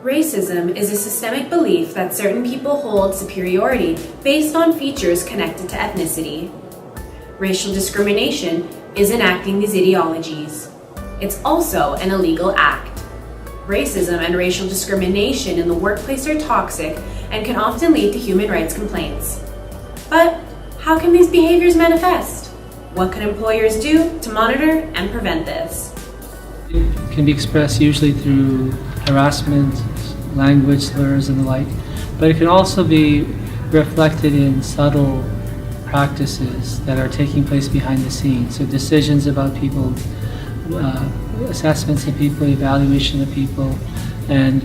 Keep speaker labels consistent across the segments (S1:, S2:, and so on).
S1: Racism is a systemic belief that certain people hold superiority based on features connected to ethnicity. Racial discrimination is enacting these ideologies. It's also an illegal act. Racism and racial discrimination in the workplace are toxic and can often lead to human rights complaints. But how can these behaviors manifest? What can employers do to monitor and prevent this?
S2: It can be expressed usually through harassment, language slurs and the like, but it can also be reflected in subtle practices that are taking place behind the scenes. So decisions about people, assessments of people, evaluation of people, and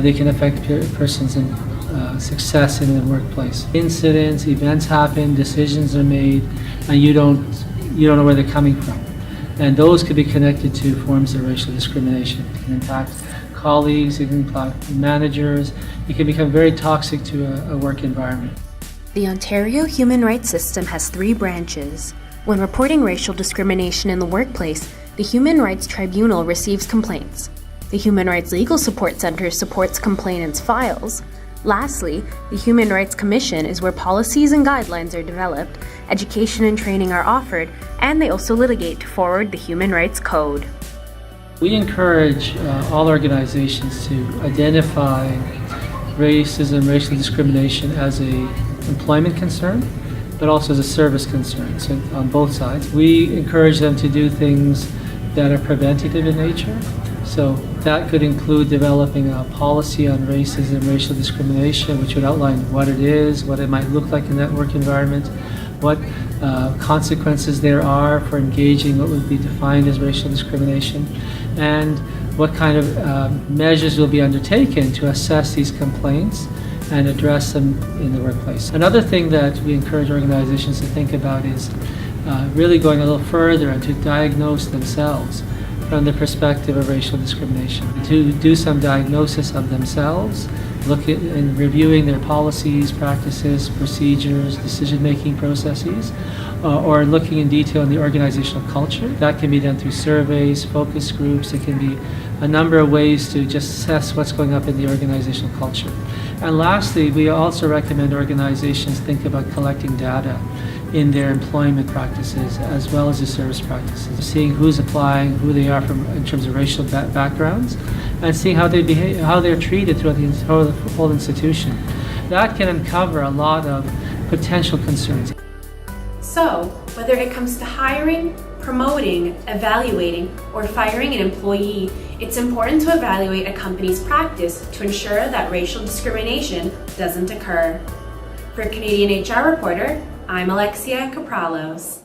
S2: they can affect a person's success in the workplace. Incidents, events happen, decisions are made, and you don't know where they're coming from. And those could be connected to forms of racial discrimination. It can impact colleagues, it can impact managers, it can become very toxic to a work environment.
S1: The Ontario human rights system has 3 branches. When reporting racial discrimination in the workplace, the Human Rights Tribunal receives complaints. The Human Rights Legal Support Center supports complainants' files. Lastly, the Human Rights Commission is where policies and guidelines are developed, education and training are offered, and they also litigate to forward the Human Rights Code.
S2: We encourage all organizations to identify racism, racial discrimination as an employment concern, but also as a service concern, so on both sides. We encourage them to do things that are preventative in nature. So that could include developing a policy on racism, racial discrimination, which would outline what it is, what it might look like in that work environment, what consequences there are for engaging what would be defined as racial discrimination, and what kind of measures will be undertaken to assess these complaints and address them in the workplace. Another thing that we encourage organizations to think about is really going a little further and to diagnose themselves from the perspective of racial discrimination, to do some diagnosis of themselves, look at and reviewing their policies, practices, procedures, decision-making processes, or looking in detail in the organizational culture. That can be done through surveys, focus groups. It can be a number of ways to just assess what's going up in the organizational culture. And lastly, we also recommend organizations think about collecting data in their employment practices as well as their service practices, seeing who's applying, who they are from in terms of racial backgrounds, and seeing how they behave, how they're treated throughout the whole institution. That can uncover a lot of potential concerns.
S1: So, whether it comes to hiring, promoting, evaluating, or firing an employee, it's important to evaluate a company's practice to ensure that racial discrimination doesn't occur. For Canadian HR Reporter, I'm Alexia Capralos.